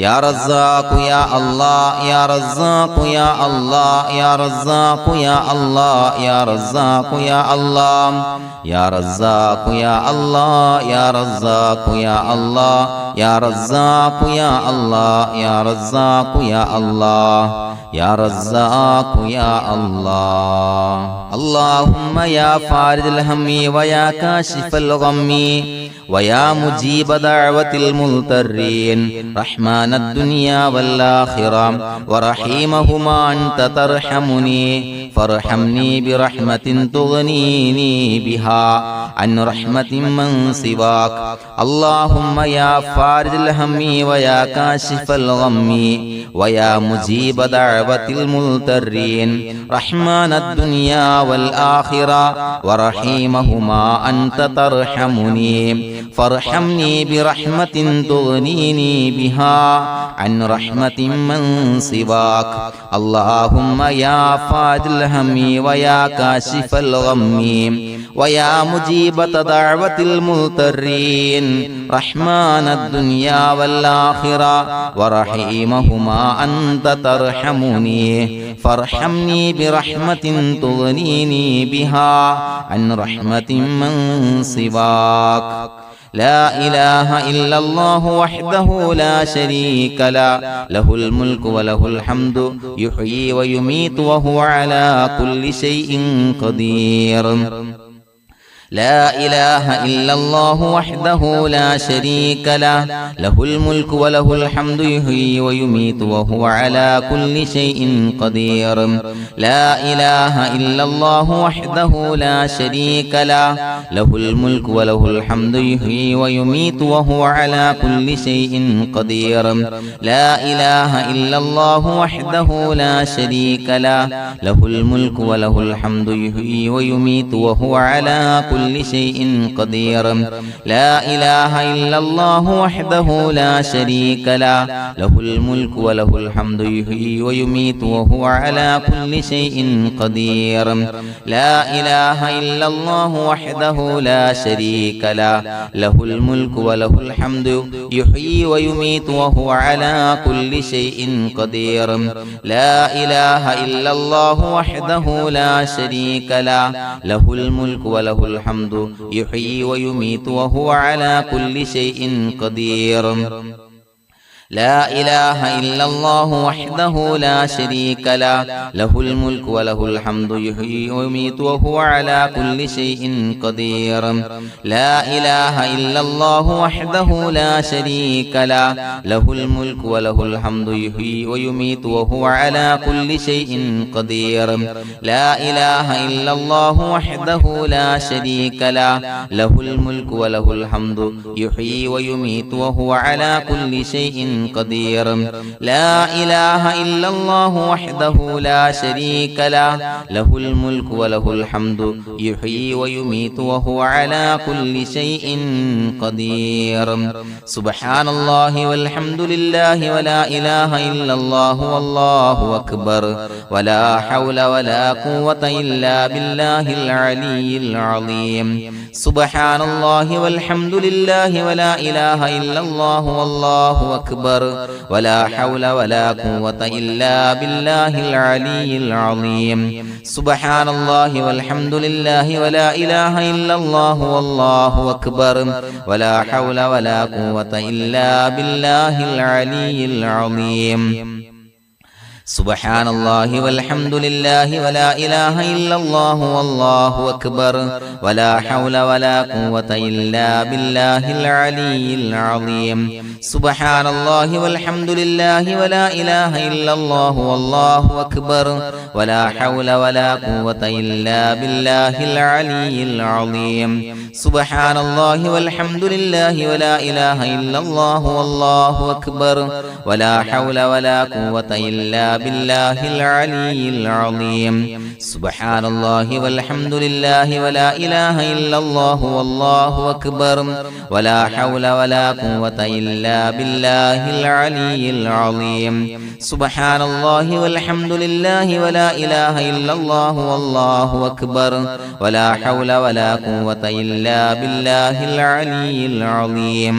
يا رزاق يا الله يا رزاق يا الله يا رزاق يا الله يا رزاق يا الله يا رزاق يا الله يا رزاق يا الله يا رزاق يا الله يا رزاق يا الله يا رزاق يا الله اللهم يا فارج الهم ويا كاشف الغم ويا مجيب دعوة المضطرين رحمن الدنيا والآخرة ورحيمهما أنت ترحمني فارحمني برحمة تغنيني بها عن رحمة من سواك اللهم يا فارج الهم ويا كاشف الغم ويا مجيب دعوة المضطرين رحمن الدنيا والآخرة ورحيمهما أنت ترحمني فارحمني برحمة تغنيني بها عن رحمة من سواك اللهم يا فارج الهم ويا كاشف الغم ويا مجيب دعوة المضطرين رحمن الدنيا والآخرة ورحيمهما أنت ترحمني فارحمني برحمة تغنيني بها عن رحمة من سواك لا إله إلا الله وحده لا شريك له له الملك وله الحمد يحيي ويميت وهو على كل شيء قدير لا إله إلا الله وحده لا شريك له له الملك وله الحمد يحيي ويميت وهو على كل شيء قدير لا إله إلا الله وحده لا شريك له له الملك وله الحمد يحيي ويميت وهو على كل شيء قدير لا إله إلا الله وحده لا شريك له له الملك وله الحمد يحيي ويميت وهو على كل شيء قدير لا إله إلا الله وحده لا شريك له له الملك وله الحمد يحيي ويميت وهو على كل شيء قدير لا إله إلا الله وحده لا شريك له له الملك وله الحمد يحيي ويميت وهو على كل شيء قدير لا إله إلا الله وحده لا شريك له له الملك وله الحمد يحيي ويميت وهو على كل شيء قدير لا إله إلا الله وحده لا شريك له له الملك وله الحمد يحيي ويميت وهو على كل شيء قدير لا إله إلا الله وحده لا شريك له له الملك وله الحمد يحيي ويميت وهو على كل شيء قدير لا إله إلا الله وحده لا شريك له له الملك وله الحمد يحيي ويميت وهو على كل شيء قدير لا إله إلا الله وحده لا شريك له له الملك وله الحمد يحيي ويميت وهو على كل شيء قدير سبحان الله والحمد لله ولا إله إلا الله والله أكبر ولا حول ولا قوة إلا بالله العلي العظيم سبحان الله والحمد لله ولا إله إلا الله والله أكبر ولا حول ولا قوة إلا بالله العلي العظيم سبحان الله والحمد لله ولا إله إلا الله والله أكبر ولا حول ولا قوة إلا بالله العلي العظيم سبحان الله والحمد لله ولا إله إلا الله والله أكبر ولا حول ولا قوة إلا بالله العلي العظيم سبحان الله والحمد لله ولا إله إلا الله والله أكبر ولا حول ولا قوة إلا بالله العلي العظيم سبحان الله والحمد لله ولا إله إلا الله والله أكبر ولا حول ولا قوة إلا بالله العلي العظيم سبحان الله والحمد لله ولا إله إلا الله والله أكبر ولا حول ولا قوة إلا بالله العلي العظيم سبحان الله والحمد لله ولا إله إلا الله والله أكبر ولا حول ولا قوة إلا بالله العلي العظيم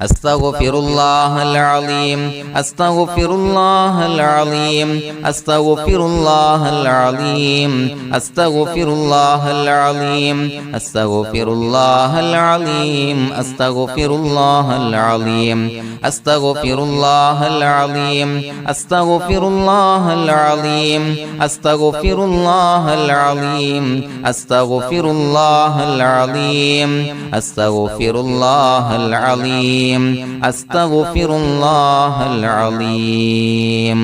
أستغفر الله العظيم أستغفر الله العظيم أستغفر الله العظيم أستغفر الله العظيم أستغفر الله العظيم أستغفر الله العظيم أستغفر الله العظيم أستغفر الله العظيم أستغفر الله العظيم أستغفر الله العظيم أستغفر الله العظيم أستغفر الله العظيم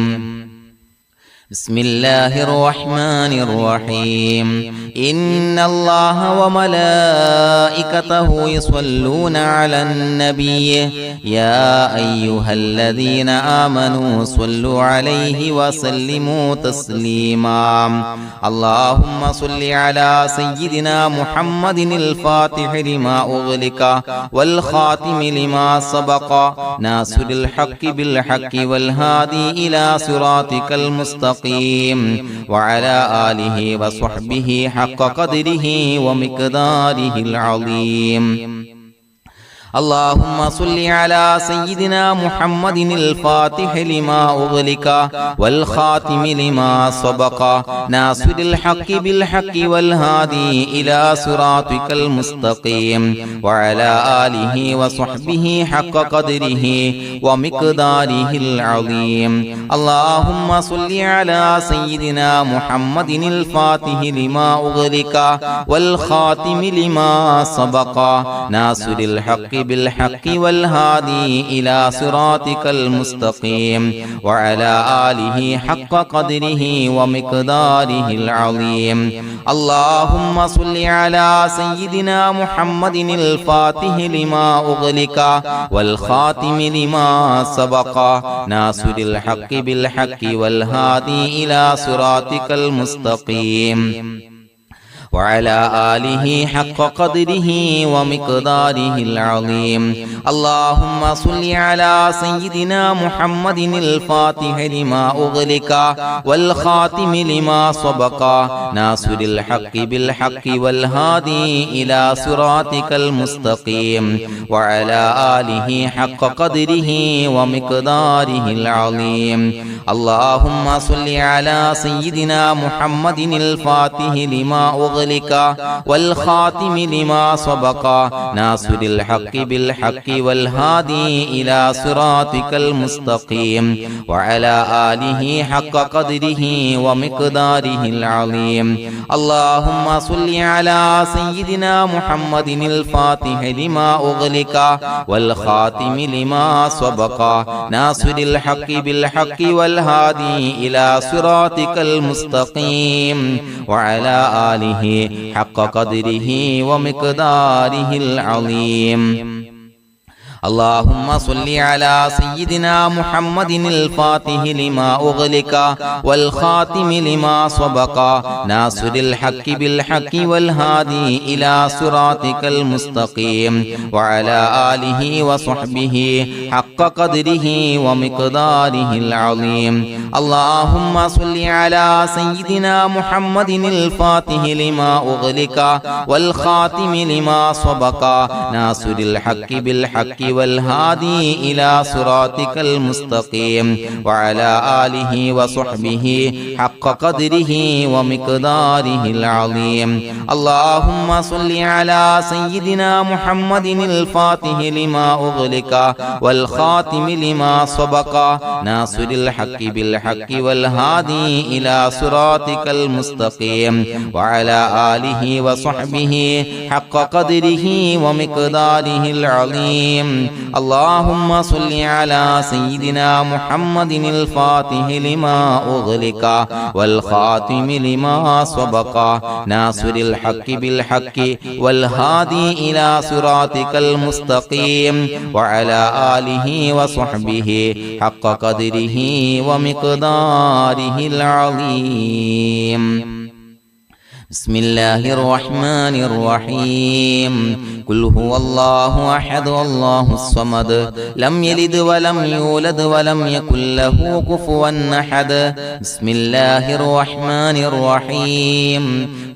بسم الله الرحمن الرحيم إن الله وملائكته يصلون على النبي يا أيها الذين آمنوا صلوا عليه وسلموا تسليما اللهم صل على سيدنا محمد الفاتح لما أغلق والخاتم لما سبق ناصر الحق بالحق والهادي إلى صراطك المستقيم وعلى آله وصحبه حق قدره ومقداره العظيم اللهم صل على سيدنا محمد الفاتح لما أغلق والخاتم لما سبق ناصر الحق بالحق والهادي إلى صراطك المستقيم وعلى آله وصحبه حق قدره ومقداره العظيم اللهم صل على سيدنا محمد الفاتح لما أغلق والخاتم لما سبق ناصر الحق بالحق والهادي إلى صراطك المستقيم وعلى آله حق قدره ومقداره العظيم اللهم صل على سيدنا محمد الفاتح لما أغلق والخاتم لما سبق ناصر الحق بالحق والهادي إلى صراطك المستقيم وعلى آله حق قدره ومقداره العظيم اللهم صل على سيدنا محمد الفاتح لما أغلق والخاتم لما سبق ناصر الحق بالحق والهادي إلى صراطك المستقيم وعلى آله حق قدره ومقداره العظيم اللهم صل على سيدنا محمد الفاتح لما أغلق والخاتم لما سبق ناصر الحق بالحق والهادي إلى صراطك المستقيم وعلى آله حق قدره ومقداره العظيم اللهم صل على سيدنا محمد الفاتح لما أغلق والخاتم لما سبق ناصر الحق بالحق والهادي إلى صراطك المستقيم وعلى آله حق قدره ومقداره العظيم اللهم صل على سيدنا محمد الفاتح لما أغلق والخاتم لما سبق ناصر الحق بالحق والهادي إلى صراطك المستقيم وعلى آله وصحبه حق قدره ومقداره العظيم اللهم صل على سيدنا محمد الفاتح لما أغلق والخاتم لما سبق ناصر الحق بالحق والهادي إلى صراطك المستقيم وعلى آله وصحبه حق قدره ومقداره العظيم اللهم صل على سيدنا محمد الفاتح لما أغلق والخاتم لما سبق ناصر الحق بالحق والهادي إلى صراطك المستقيم وعلى آله وصحبه حق قدره ومقداره العظيم اللهم صل على سيدنا محمد الفاتح لما أغلق والخاتم لما سبق ناصر الحق بالحق والهادي إلى صراطك المستقيم وعلى آله وصحبه حق قدره ومقداره العظيم بسم الله الرحمن الرحيم قل هو الله أحد الله الصمد لم يلد ولم يولد ولم يكن له كفوا أحد بسم الله الرحمن الرحيم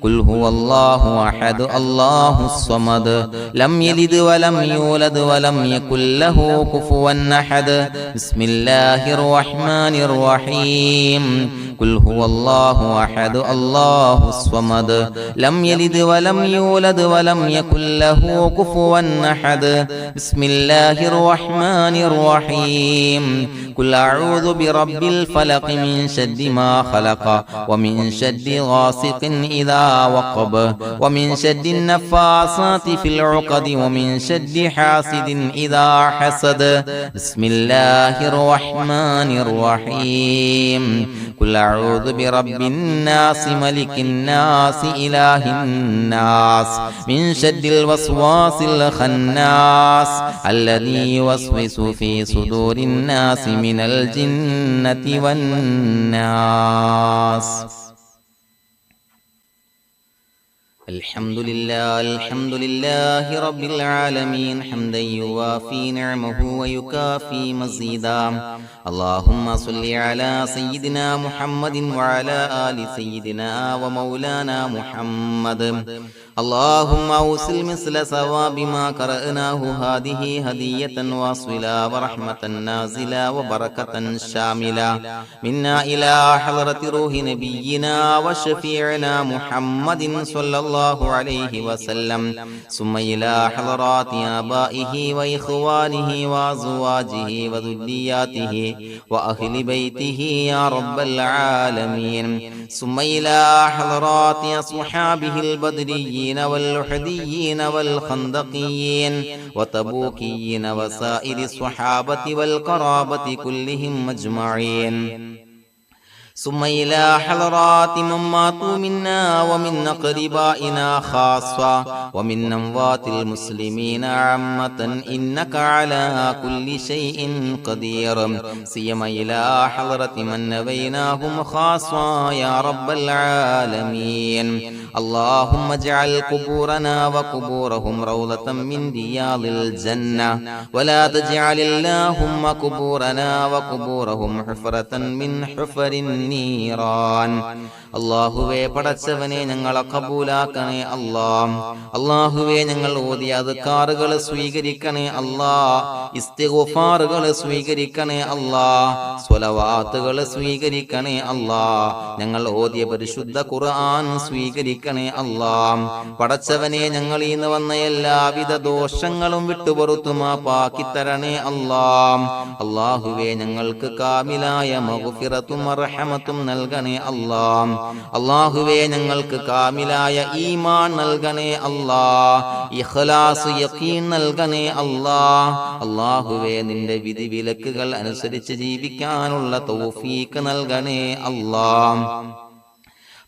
قل هو الله أحد الله الصمد لم يلد ولم يولد ولم يكن له كفوا أحد بسم الله الرحمن الرحيم قل هو الله أحد الله الصمد لم يلد ولم يولد ولم يكن له كفوا أحد بسم الله الرحمن الرحيم قل أعوذ برب الفلق من شر ما خلق ومن شر غاسق إذا وقب ومن شر النفاثات في العقد ومن شر حاسد إذا حسد بسم الله الرحمن الرحيم قل أعوذ برب الناس ملك الناس إله الناس من شر الوسواس الخناس الذي يوسوس في صدور الناس من الجنة والناس الحمد لله رب العالمين حمدا يوافي نعمه ويكافي مزيدا اللهم صل على سيدنا محمد وعلى آل سيدنا ومولانا محمد اللهم أوصل مثل ثواب ما قرأناه هذه هدية واصلة ورحمة نازلة وبركة شاملة منا إلى حضرة روح نبينا وشفيعنا محمد صلى الله عليه وسلم ثم إلى حضرات آبائه وإخوانه وأزواجه وذرياته وأهل بيته يا رب العالمين ثم إلى حضرات أصحابه البدريين والأحديين والخندقيين وتبوكيين وسائر الصحابة والقرابة كلهم أجمعين ثم إلى حضرات من ماتوا منا ومن أقربائنا خاصة ومن أموات المسلمين عامة إنك على كل شيء قدير سيما إلى حضرة من نبيناهم خاصة يا رب العالمين اللهم اجعل قبورنا وقبورهم روضة من رياض الجنة ولا تجعل اللهم قبورنا وقبورهم حفرة من حفر النيران അല്ലാഹുവേ പടച്ചവനെ ഞങ്ങളെ കബൂലാക്കണേ അല്ലാഹ് അല്ലാഹുവേ ഞങ്ങൾ ഓതിയ അദ്കാറുകൾ സ്വീകരിക്കണേ അല്ലാഹ് ഇസ്തിഗ്ഫാറുകൾ സ്വീകരിക്കണേ അല്ലാഹ് സ്വലവാത്തുകൾ സ്വീകരിക്കണേ അല്ലാഹ് ഞങ്ങൾ ഓതിയ പരിശുദ്ധ ഖുർആൻ സ്വീകരിക്കണേ അല്ലാഹ് പടച്ചവനെ ഞങ്ങളിൽ നിന്ന് വന്ന എല്ലാവിധ ദോഷങ്ങളും വിട്ടുപുറത്തു മാപ്പാക്കി തരണേ അല്ലാഹ് അല്ലാഹുവേ ഞങ്ങൾക്ക് കാമിലായ മഗ്ഫിറത്തും റഹ്മത്തും നൽകണേ അല്ലാഹ് അല്ലാഹുവേ ഞങ്ങൾക്ക് കാമിലായ ഈമാൻ നൽകണേ അല്ലാഹ് ഇഖ്ലാസ് യഖീൻ നൽകണേ അല്ലാഹ് അല്ലാഹുവേ നിന്റെ വിധി വിലക്കുകൾ അനുസരിച്ച് ജീവിക്കാനുള്ള തൗഫീഖ് നൽകണേ അല്ലാഹ്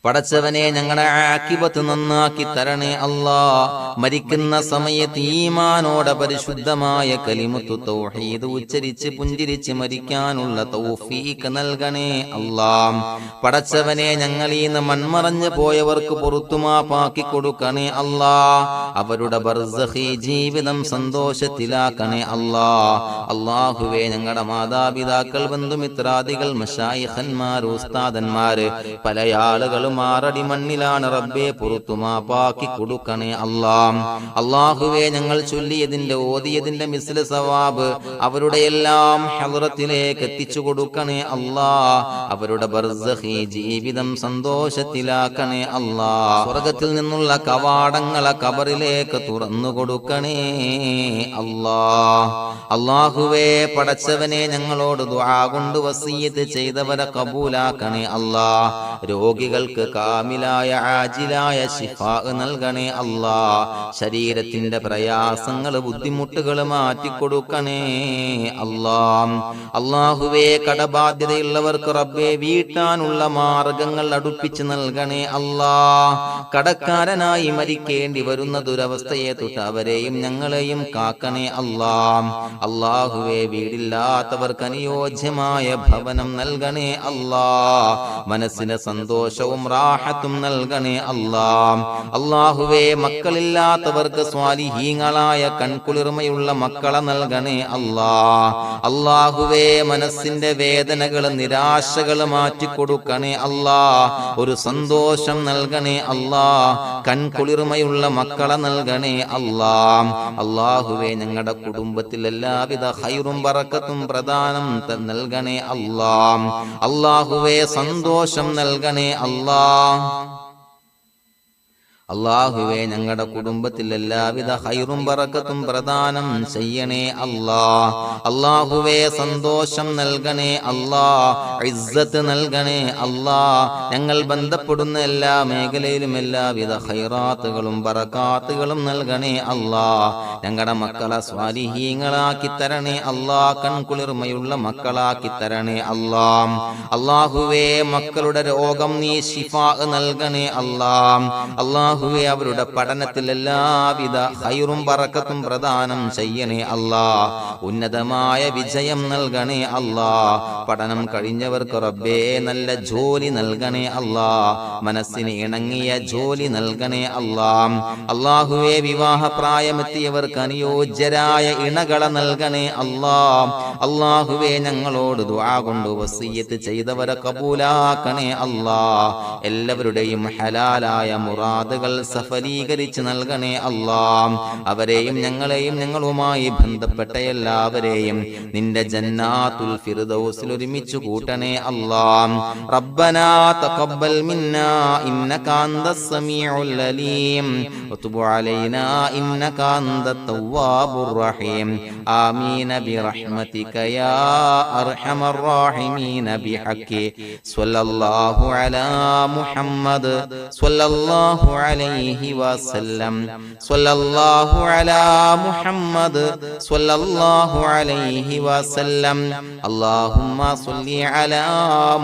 പടച്ചവനെ ഞങ്ങളുടെ ആഖിബത്ത് നന്നാക്കി തരണേ അല്ലാഹ് മരിക്കുന്ന സമയത്ത് ഈമാനോടെ പരിശുദ്ധമായ കലിമത്തു തൗഹീദ് ഉച്ചരിച്ച് പുഞ്ചിരിച്ച് മരിക്കാനുള്ള തൗഫീഖ് നൽകണേ അല്ലാഹ് പടച്ചവനെ ഞങ്ങളിൽ നിന്ന് മൺമറഞ്ഞു പോയവർക്ക് പുറത്തുമാപ്പാക്കി കൊടുക്കണേ അല്ലാഹ് അവരുടെ ബർസഖി ജീവിതം സന്തോഷത്തിലാക്കണേ അല്ലാഹ് അല്ലാഹുവേ ഞങ്ങളുടെ മാതാപിതാക്കൾ ബന്ധുമിത്രാദികൾ മശായിഖന്മാർ ഉസ്താദന്മാര് പല ആളുകളും മാറടി മണ്ണിലാണ് റബ്ബേ പുറത്തുമാപ്പാക്കി കൊടുക്കണേ അല്ലാഹ് അല്ലാഹുവേ ഞങ്ങൾ ചൊല്ലിയതിന്റെ ഓതിയതിന്റെ മിസ്ല സവാബ് അവരുടെ എല്ലാം ഹളറത്തിലേക്ക് എത്തിച്ചു കൊടുക്കണേ അല്ലാഹ് അവരുടെ ബർസഖി ജീവിതം സന്തോഷത്തിലാക്കണേ അല്ലാഹ് സ്വർഗ്ഗത്തിൽ നിന്നുള്ള കവാടങ്ങളെ ഖബറിലേക്ക് തുറന്നു കൊടുക്കണേ അല്ലാഹ് അല്ലാഹുവേ പടച്ചവനെ ഞങ്ങളോട് ദുആ കൊണ്ട് വസിയത്ത് ചെയ്തവരെ കബൂലാക്കണേ അല്ലാഹ് രോഗികൾക്ക് കാമിലായ ആജിലായ ശിഫാ നൽകണേ അല്ലാഹ് ശരീരത്തിന്റെ പ്രയാസങ്ങൾ ബുദ്ധിമുട്ടുകൾ മാറ്റിക്കൊടുക്കണേ അല്ലാഹ് അല്ലാഹുവേ കടബാധ്യതയുള്ളവർക്ക് റബ്ബേ വീട്ടാനുള്ള മാർഗങ്ങൾ അടുപ്പിച്ച് നൽകണേ അല്ലാഹ് കടക്കാരനായി മരിക്കേണ്ടി വരുന്ന ദുരവസ്ഥയെ തൊട്ട് അവരെയും ഞങ്ങളെയും കാക്കണേ അല്ലാഹ് അല്ലാഹുവേ വീടില്ലാത്തവർക്ക് അനുയോജ്യമായ ഭവനം നൽകണേ അല്ലാഹ് മനസ്സിന് സന്തോഷവും റാഹത്തും നൽകണേ അല്ലാ. അല്ലാഹുവേ മക്കളില്ലാത്തവർക്ക് സ്വാലിഹീങ്ങളായ കൺകുളിർമയുള്ള മക്കളെ നൽകണേ അല്ലാ. അല്ലാഹുവേ മനസ്സിന്റെ വേദനകൾ നിരാശകൾ മാറ്റിക്കൊടുക്കണേ അല്ലാ. ഒരു സന്തോഷം നൽകണേ അല്ലാ. കൺകുളിർമയുള്ള മക്കളെ നൽകണേ അല്ലാ. അല്ലാഹുവേ ഞങ്ങളുടെ കുടുംബത്തിൽ എല്ലാവിധ ഖൈറും ബറക്കത്തും പ്രദാനം നൽകണേ അല്ലാ. അല്ലാഹുവേ സന്തോഷം നൽകണേ അല്ലാ. അല്ലാഹുവേ ഞങ്ങളുടെ കുടുംബത്തിൽ എല്ലാവിധ ഖൈറും ബറക്കത്തും പ്രദാനം ചെയ്യണേ അല്ലാ. അല്ലാഹുവേ സന്തോഷം നൽകണേ അല്ലാ. ഇസ്സത്ത് നൽകണേ അല്ലാ. ഞങ്ങൾ ബന്ധപ്പെടുന്ന എല്ലാ മേഖലയിലും എല്ലാവിധ ഖൈറാത്തുകളും ബറകാത്തുകളും നൽകണേ അല്ലാ. ഞങ്ങളുടെ മക്കളെ സ്വാലിഹീങ്ങളാക്കി തരണേ അല്ലാ. കൺകുളിർമയുള്ള മക്കളാക്കി തരണേ അല്ലാ. അല്ലാഹുവേ മക്കളുടെ രോഗം നീ ശിഫാ നൽകണേ അല്ലാ. അല്ലാഹുവേ അവരുടെ പഠനത്തിൽ എല്ലാവിധ ഖൈറും ബറക്കത്തും പ്രദാനം ചെയ്യണേ അല്ലാ. ഉന്നതമായ വിജയം നൽകണേ അല്ലാ. പഠനം കഴിഞ്ഞവർക്ക് റബ്ബേ നല്ല ജോലി നൽകണേ അല്ലാ. മനസ്സിന് ഇണങ്ങിയ ജോലി നൽകണേ അല്ലാ. അല്ലാഹുവേ വിവാഹ പ്രായമെത്തിയവർക്ക് അനുയോജ്യരായ ഇണകളെ നൽകണേ അല്ലാ. അല്ലാഹുവേ ഞങ്ങളോട് ദുആ കൊണ്ട് വസിയ്യത്ത് ചെയ്തവരെ കബൂലാക്കണേ അല്ലാ. എല്ലാവരുടെയും ഹലാലായ മുറാദുകൾ സഫലീകരിച്ച് നൽകണേ അല്ലാ. അവരെയും ഞങ്ങളെയും ഞങ്ങളുമായി ബന്ധപ്പെട്ട എല്ലാവരെയും നിന്റെ ജന്നാത്തുൽ ഫിർദൗസിൽ ഒരുമിച്ച് കൂട്ടണേ അല്ലാ. റബ്ബനാ തഖബ്ബൽ മിന്നാ ഇന്നക അന്തസ് സമീഉൽ അലീം വതുബ് അലൈനാ ഇന്നക അന്തത് തവ്വാബുർ റഹീം. ആമീൻ ബിറഹ്മതിക യാ അർഹമർ റഹീമീൻ ബിഹഖി സ്വല്ലല്ലാഹു അലാ മുഹമ്മദ് സ്വല്ലല്ലാഹു അലൈഹി വസല്ലം. സ്വല്ലല്ലാഹു അലാ മുഹമ്മദ് സ്വല്ലല്ലാഹു അലൈഹി വസല്ലം. അല്ലാഹുമ്മ സ്വല്ലി അലാ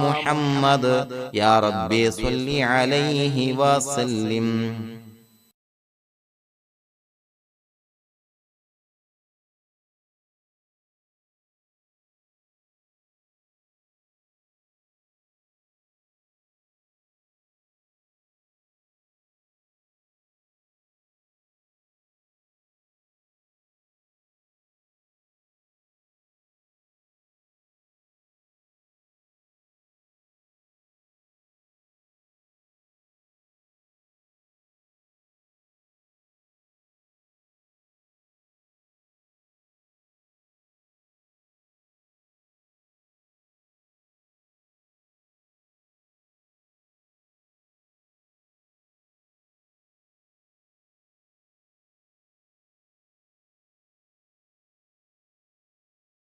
മുഹമ്മദ് യാ റബ്ബി സ്വല്ലി അലൈഹി വസല്ലം.